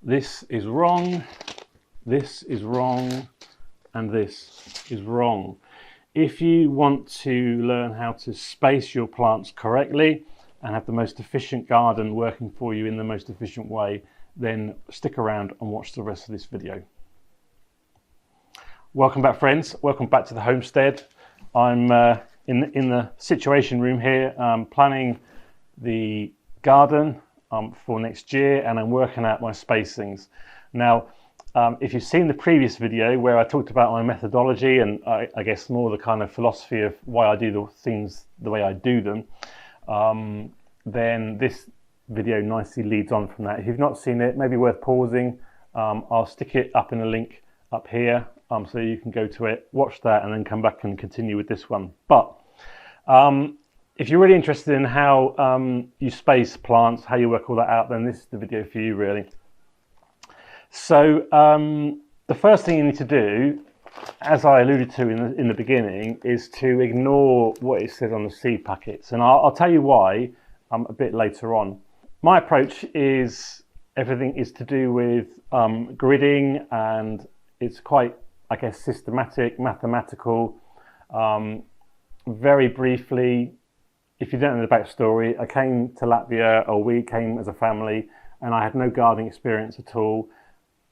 this is wrong, this is wrong, and this is wrong. If you want to learn how to space your plants correctly and have the most efficient garden working for you in the most efficient way, then stick around and watch the rest of this video. Welcome back, friends. Welcome back to the homestead. I'm in the situation room here, planning the garden for next year, and I'm working out my spacings. Now, if you've seen the previous video where I talked about my methodology and I guess more the kind of philosophy of why I do the things the way I do them, then this video nicely leads on from that. If you've not seen it, maybe worth pausing. I'll stick it up in a link up here so you can go to it, watch that, and then come back and continue with this one. But if you're really interested in how you space plants, how you work all that out, then this is the video for you, really. So the first thing you need to do, as I alluded to in the beginning, is to ignore what it says on the seed packets, and I'll tell you why a bit later on. My approach is everything is to do with gridding, and it's quite, I guess, systematic, mathematical. Very briefly, if you don't know the backstory, I came to Latvia, or we came as a family, and I had no gardening experience at all.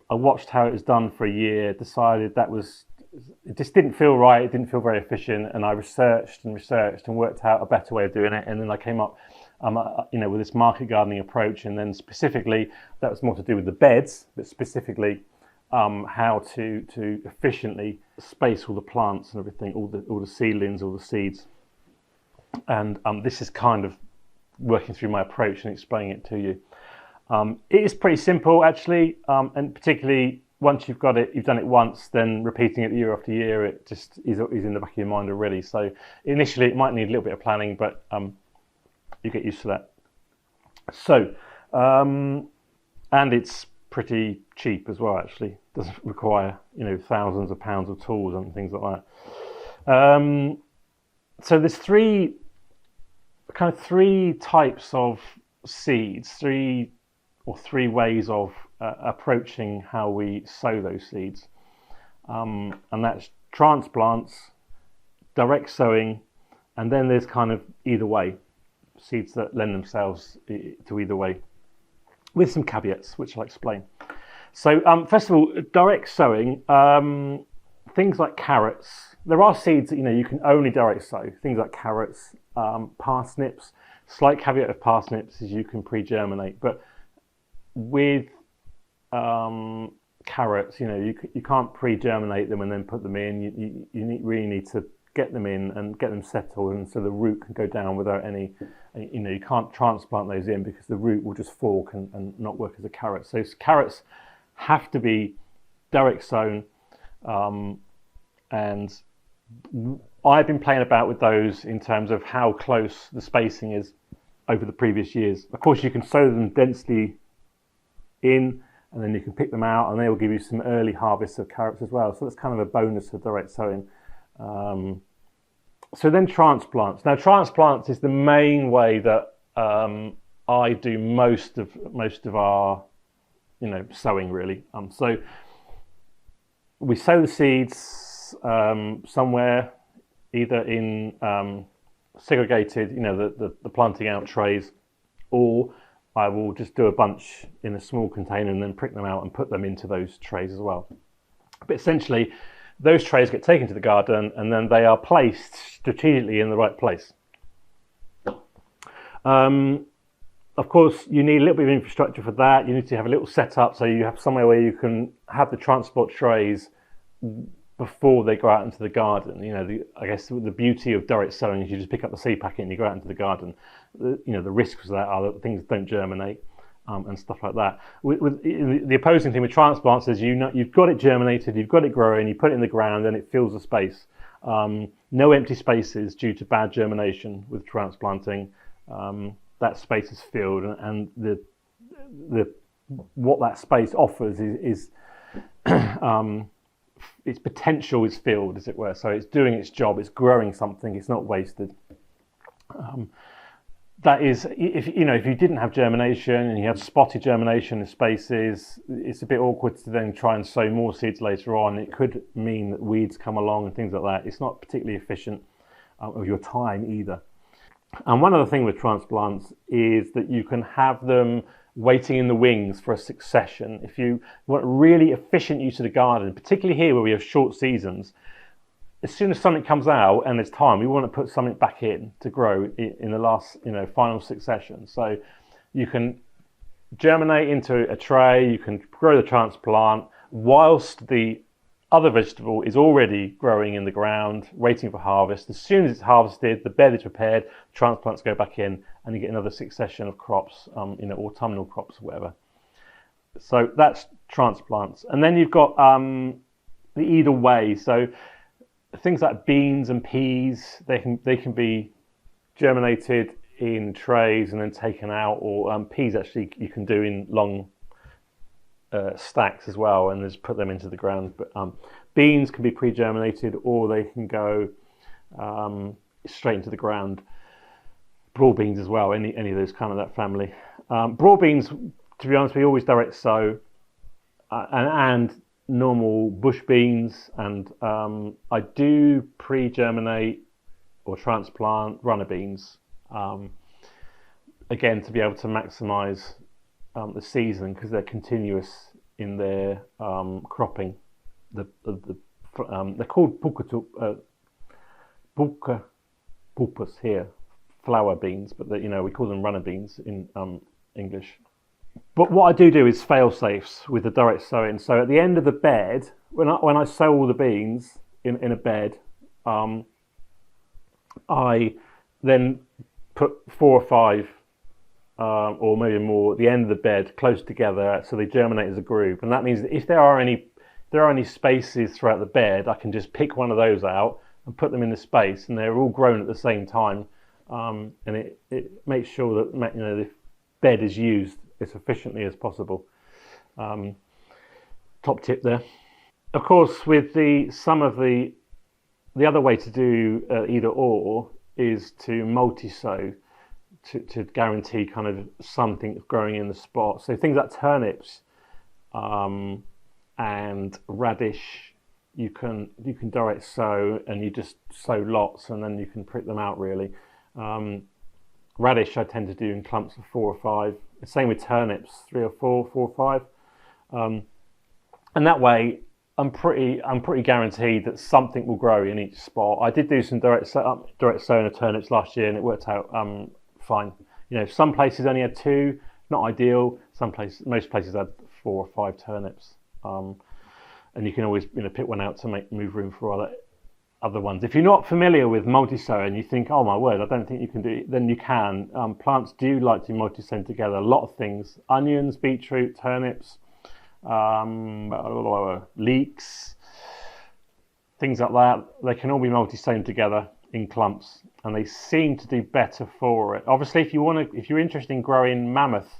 I watched how it was done for a year, decided it just didn't feel right, it didn't feel very efficient, and I researched and worked out a better way of doing it, and then I came up with this market gardening approach, and then specifically, that was more to do with the beds, but specifically how to efficiently space all the plants and everything, all the seedlings, all the seeds. And this is kind of working through my approach and explaining it to you. It is pretty simple, actually, and particularly once you've got it, you've done it once, then repeating it year after year, it just is in the back of your mind already. So initially it might need a little bit of planning, but you get used to that. So, and it's pretty cheap as well, actually. It doesn't require, thousands of pounds of tools and things like that. So there's three types of seeds, three ways of approaching how we sow those seeds, and that's transplants, direct sowing, and then there's kind of either way, seeds that lend themselves to either way, with some caveats which I'll explain. So first of all, direct sowing, things like carrots. There are seeds that you can only direct sow, things like carrots, parsnips. Slight caveat of parsnips is you can pre-germinate, but with carrots, you can't pre-germinate them and then put them in. You really need to get them in and get them settled, and so the root can go down without any. You can't transplant those in because the root will just fork and not work as a carrot. So carrots have to be direct sown, and I've been playing about with those in terms of how close the spacing is over the previous years. Of course, you can sow them densely in, and then you can pick them out, and they will give you some early harvests of carrots as well. So that's kind of a bonus of direct sowing. So then transplants. Now, transplants is the main way that I do most of our sowing, really. So we sow the seeds somewhere, either in segregated, the planting out trays, or I will just do a bunch in a small container and then prick them out and put them into those trays as well. But essentially, those trays get taken to the garden and then they are placed strategically in the right place. Of course, you need a little bit of infrastructure for that. You need to have a little setup so you have somewhere where you can have the transport trays before they go out into the garden. I guess the beauty of direct sowing is you just pick up the seed packet and you go out into the garden. The risks of that are that things don't germinate and stuff like that. The opposing thing with transplants is you've got it germinated, you've got it growing, you put it in the ground and it fills the space. No empty spaces due to bad germination with transplanting. That space is filled, and what that space offers is its potential is filled, as it were. So it's doing its job, it's growing something, it's not wasted. that is, if you didn't have germination and you had spotty germination in spaces, it's a bit awkward to then try and sow more seeds later on. It could mean that weeds come along and things like that. It's not particularly efficient of your time either. And one other thing with transplants is that you can have them waiting in the wings for a succession. If you want really efficient use of the garden, particularly here where we have short seasons, as soon as something comes out and there's time, we want to put something back in to grow in the last, final succession. So you can germinate into a tray, you can grow the transplant whilst the other vegetable is already growing in the ground, waiting for harvest. As soon as it's harvested, the bed is prepared, transplants go back in, and you get another succession of crops, autumnal crops or whatever. So that's transplants. And then you've got the either way. So things like beans and peas, they can be germinated in trays and then taken out, or peas actually you can do in long stacks as well, and just put them into the ground. But beans can be pre-germinated, or they can go straight into the ground. Broad beans as well, any of those kind of that family. Broad beans, to be honest, we always direct sow, and normal bush beans, and I do pre-germinate or transplant runner beans, again to be able to maximise the season, because they're continuous in their cropping. They're called pulpas here, flower beans, but we call them runner beans in English. But what I do is fail safes with the direct sowing. So at the end of the bed, when I sow all the beans in a bed, I then put 4 or 5 or maybe more at the end of the bed close together, so they germinate as a group. And that means that if there are any spaces throughout the bed, I can just pick one of those out and put them in the space, and they're all grown at the same time. And it makes sure that the bed is used as efficiently as possible. Top tip there. Of course, with the other way to do either or is to multi-sow, to guarantee kind of something growing in the spot. So things like turnips and radish, you can direct sow, and you just sow lots, and then you can prick them out really. Radish I tend to do in clumps of 4 or 5. The same with turnips, 3 or 4 or 5. And that way I'm pretty guaranteed that something will grow in each spot. I did do some direct sowing of turnips last year, and it worked out fine. Some places only had 2, not ideal. Most places had 4 or 5 turnips, and you can always pick one out to move room for other ones. If you're not familiar with multi-sow and you think, oh my word, I don't think you can do it, then you can. Plants do like to multi-sow together. A lot of things: onions, beetroot, turnips, leeks, things like that. They can all be multi-sown together in clumps, and they seem to do better for it. Obviously, if you're interested in growing mammoth,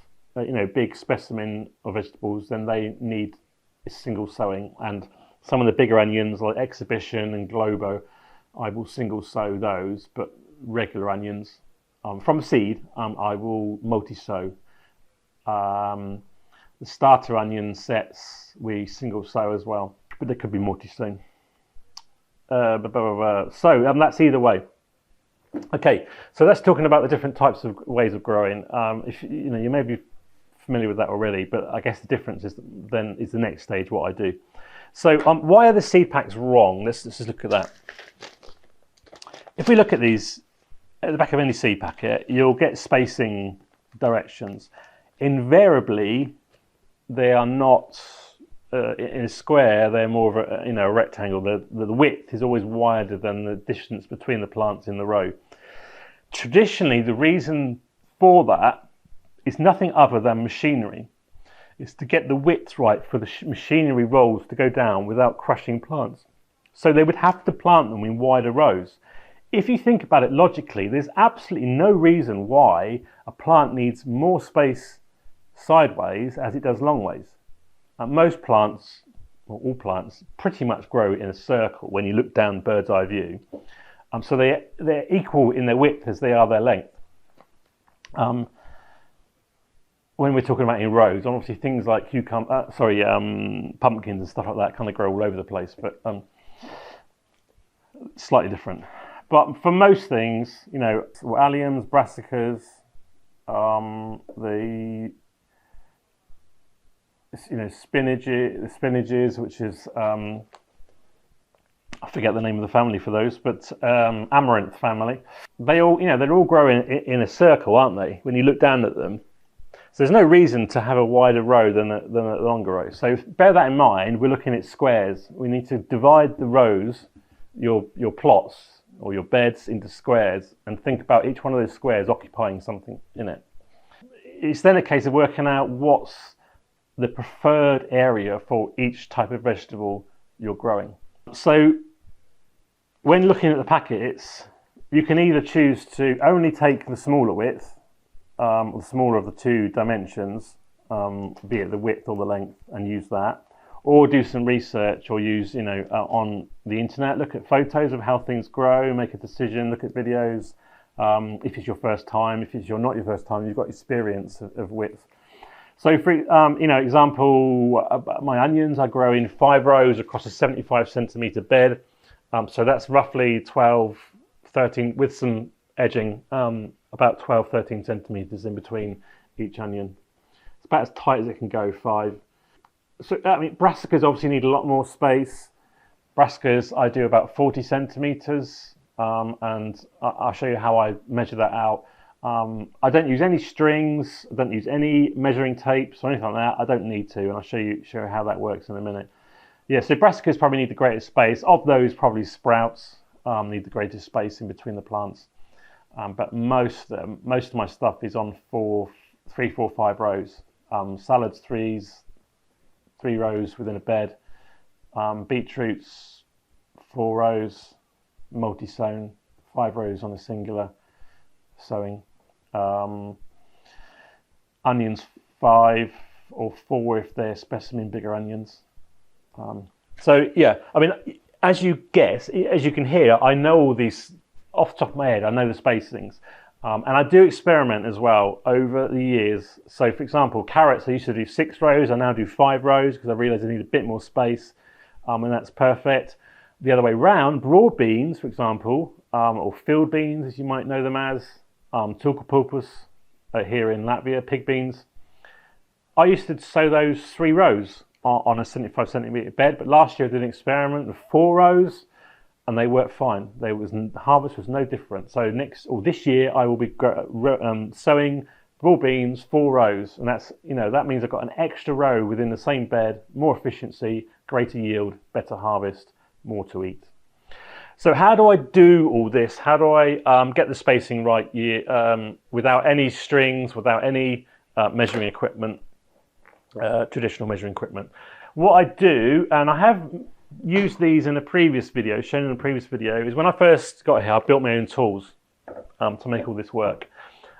big specimen of vegetables, then they need a single sowing. And some of the bigger onions like Exhibition and Globo, I will single sow those, but regular onions from seed, I will multi-sow. The starter onion sets we single sow as well, but they could be multi-sown. So that's either way. Okay, so that's talking about the different types of ways of growing. If you may be familiar with that already, but I guess the difference is the next stage, what I do. So why are the seed packs wrong? Let's just look at that. If we look at these at the back of any seed packet, you'll get spacing directions. Invariably, they are not in a square. They're more of a rectangle. The width is always wider than the distance between the plants in the row. Traditionally, the reason for that is nothing other than machinery. It's to get the width right for the machinery rolls to go down without crushing plants. So they would have to plant them in wider rows. If you think about it logically, there's absolutely no reason why a plant needs more space sideways as it does long ways. Most plants, or all plants, pretty much grow in a circle when you look down bird's eye view. So they're equal in their width as they are their length. When we're talking about in rows, obviously things like pumpkins and stuff like that kind of grow all over the place, but slightly different. But for most things, you know, alliums, brassicas, the spinaches, which is I forget the name of the family for those, but amaranth family. They all, you know, they're all growing in a circle, aren't they? When you look down at them. So there's no reason to have a wider row than a longer row. So bear that in mind. We're looking at squares. We need to divide the rows, your plots or your beds, into squares, and think about each one of those squares occupying something in it. It's then a case of working out what's the preferred area for each type of vegetable you're growing. So when looking at the packets, you can either choose to only take the smaller width, the smaller of the two dimensions, be it the width or the length, and use that, or do some research, or use, you know, on the internet, look at photos of how things grow, make a decision, look at videos. If it's your first time, if it's not your first time, you've got experience of width. So for you know, example, my onions I grow in 5 rows across a 75 centimeter bed. So that's roughly 12, 13 with some edging, about 12, 13 centimeters in between each onion. It's about as tight as it can go, 5. So I mean, brassicas obviously need a lot more space. Brassicas I do about 40 centimeters, and I'll show you how I measure that out. I don't use any strings, I don't use any measuring tapes or anything like that. I don't need to, and I'll show you how that works in a minute. Yeah, so brassicas probably need the greatest space. Of those, probably sprouts need the greatest space in between the plants. But most of my stuff is on 3, 4, 5 rows. Salads, 3 rows within a bed. Beetroots, 4 rows, multi-sown, 5 rows on a singular sowing. Onions, 5 or 4 if they're specimen bigger onions. So yeah, I mean, as you can hear, I know all these off the top of my head. I know the spacings, and I do experiment as well over the years. So for example, carrots I used to do 6 rows, I now do 5 rows because I realise I need a bit more space, and that's perfect. The other way round, broad beans, for example, or field beans as you might know them as, tulkapulpus here in Latvia, pig beans. I used to sow those 3 rows on a 75 centimetre bed, but last year I did an experiment with 4 rows and they worked fine. The harvest was no different. So this year I will be sowing broad beans 4 rows, and that's, you know, that means I've got an extra row within the same bed, more efficiency, greater yield, better harvest, more to eat. So how do I do all this? How do I get the spacing right without any strings, without any measuring equipment, traditional measuring equipment? What I do, and I have used these in a previous video, shown in a previous video, is when I first got here, I built my own tools to make all this work.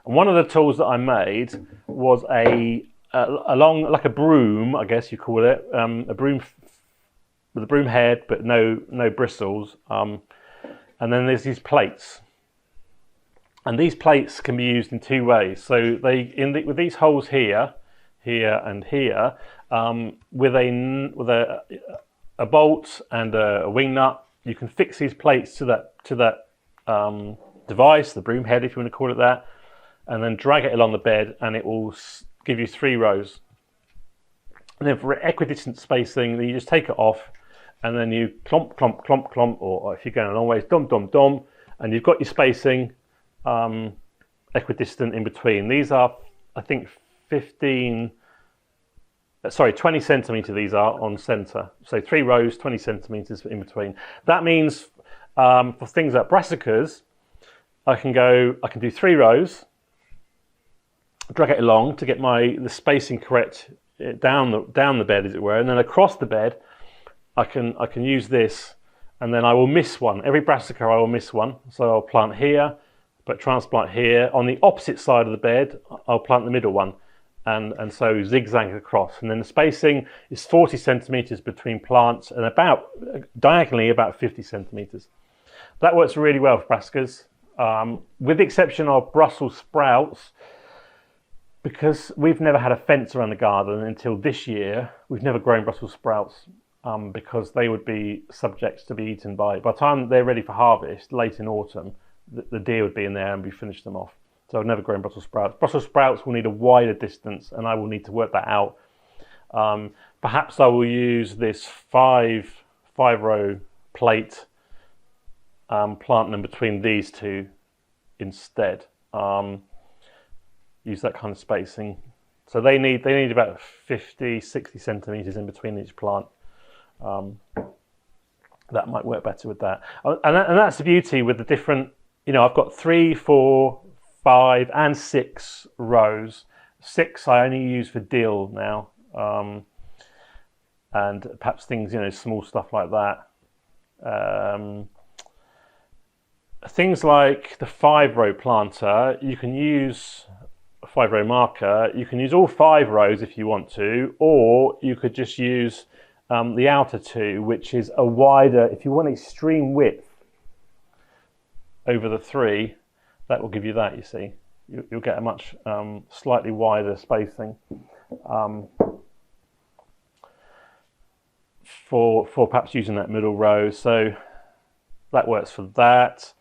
And one of the tools that I made was a long, like a broom, I guess you call it, a broom with a broom head, but no bristles. And then there's these plates, and these plates can be used in 2 ways. So with these holes here, and here, with a bolt and a wing nut, you can fix these plates to that device, the broom head, if you want to call it that, and then drag it along the bed, and it will give you 3 rows. And then for equidistant spacing, then you just take it off, and then you clomp, clomp, clomp, clomp, or if you're going a long ways, dom, dom, dom, and you've got your spacing equidistant in between. These are, I think, 20 centimetre these are on centre. So 3 rows, 20 centimetres in between. That means for things like brassicas, I can do 3 rows, drag it along to get the spacing correct down the bed, as it were, and then across the bed, I can use this, and then I will miss one. Every brassica I will miss one. So I'll plant here, but transplant here. On the opposite side of the bed, I'll plant the middle one, and so zigzag across. And then the spacing is 40 centimetres between plants, and diagonally about 50 centimetres. That works really well for brassicas. With the exception of Brussels sprouts, because we've never had a fence around the garden until this year, we've never grown Brussels sprouts because they would be subject to be eaten by the time they're ready for harvest, late in autumn, the deer would be in there and we finish them off. So I've never grown Brussels sprouts. Brussels sprouts will need a wider distance and I will need to work that out. Perhaps I will use this five row plate, plant them between these two instead. Use that kind of spacing. So they need about 50-60 centimeters in between each plant. That might work better with that. And that's the beauty with the different, I've got 3, 4, 5 and 6 rows. 6 I only use for dill now. And perhaps things, small stuff like that. Things like the 5 row planter, you can use a 5 row marker. You can use all 5 rows if you want to, or you could just use the outer 2, which is a wider, if you want extreme width over the 3, that will give you that, you see. You'll get a much slightly wider spacing for perhaps using that middle row. So that works for that.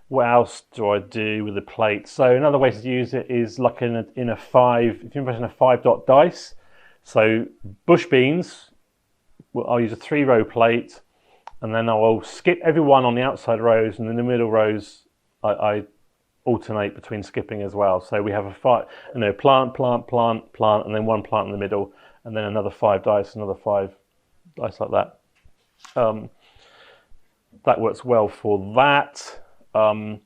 What else do I do with the plate? So another way to use it is like in a 5, if you imagine a 5-dot dice. So bush beans, I'll use a 3 row plate, and then I will skip everyone on the outside rows, and in the middle rows I alternate between skipping as well. So we have a plant, and then one plant in the middle, and then another 5 dice, another 5 dice like that. That works well for that. The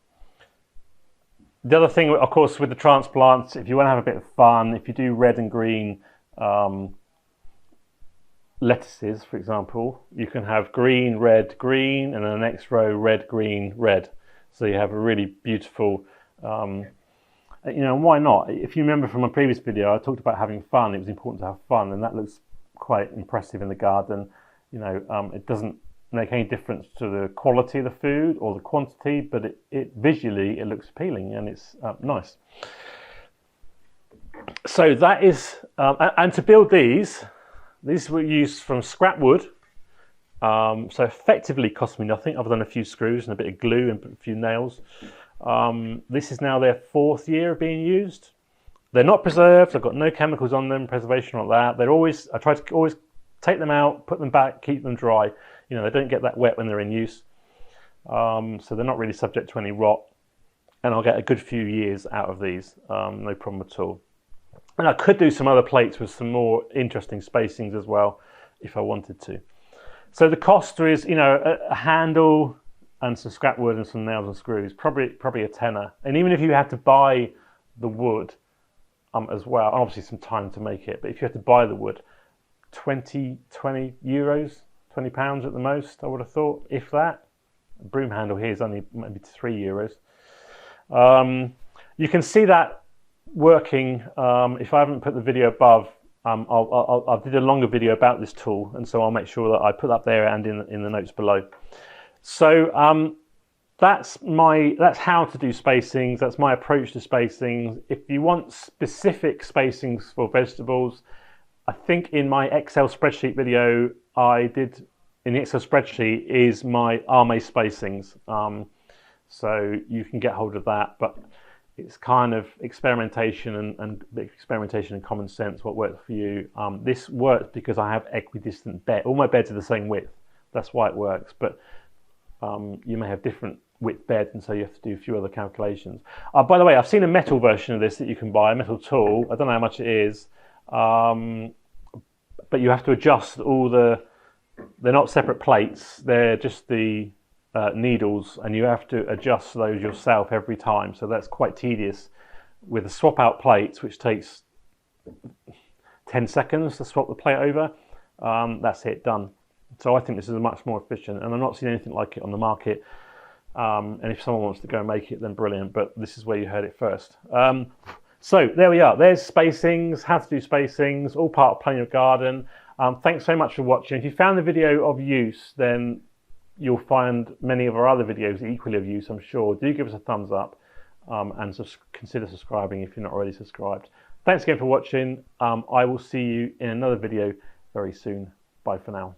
other thing, of course, with the transplants, if you want to have a bit of fun, if you do red and green lettuces, for example, you can have green, red, green, and then the next row red, green, red. So you have a really beautiful, why not? If you remember from my previous video, I talked about having fun. It was important to have fun, and that looks quite impressive in the garden. It doesn't make any difference to the quality of the food or the quantity, but it visually it looks appealing and it's nice. So that is, and to build these were used from scrap wood. So effectively cost me nothing other than a few screws and a bit of glue and a few nails. This is now their 4th year of being used. They're not preserved. I've got no chemicals on them, preservation like that. I try to always take them out, put them back, keep them dry. They don't get that wet when they're in use. So they're not really subject to any rot. And I'll get a good few years out of these, no problem at all. And I could do some other plates with some more interesting spacings as well, if I wanted to. So the cost is, a handle and some scrap wood and some nails and screws, probably a tenner. And even if you had to buy the wood as well, obviously some time to make it, but if you had to buy the wood, 20 euros, £20 at the most, I would have thought, if that. A broom handle here is only maybe 3 euros. You can see that working. If I haven't put the video above, I did a longer video about this tool, and so I'll make sure that I put that there and in the notes below. So that's how to do spacings. That's my approach to spacings. If you want specific spacings for vegetables, I think in my Excel spreadsheet video in the Excel spreadsheet is my RMA spacings. So you can get hold of that, but it's kind of experimentation and common sense, what works for you. This works because I have equidistant bed. All my beds are the same width. That's why it works. But you may have different width beds, and so you have to do a few other calculations. By the way, I've seen a metal version of this that you can buy, a metal tool. I don't know how much it is. But you have to adjust they're not separate plates. They're just the needles, and you have to adjust those yourself every time, so that's quite tedious. With the swap out plates, which takes 10 seconds to swap the plate over, that's it, done. So I think this is much more efficient, and I've not seen anything like it on the market. And if someone wants to go and make it, then brilliant, but this is where you heard it first. So there we are. There's spacings, how to do spacings, all part of planning your garden. Thanks so much for watching. If you found the video of use, then you'll find many of our other videos equally of use, I'm sure. Do give us a thumbs up. and consider subscribing if you're not already subscribed. Thanks again for watching. I will see you in another video very soon. Bye for now.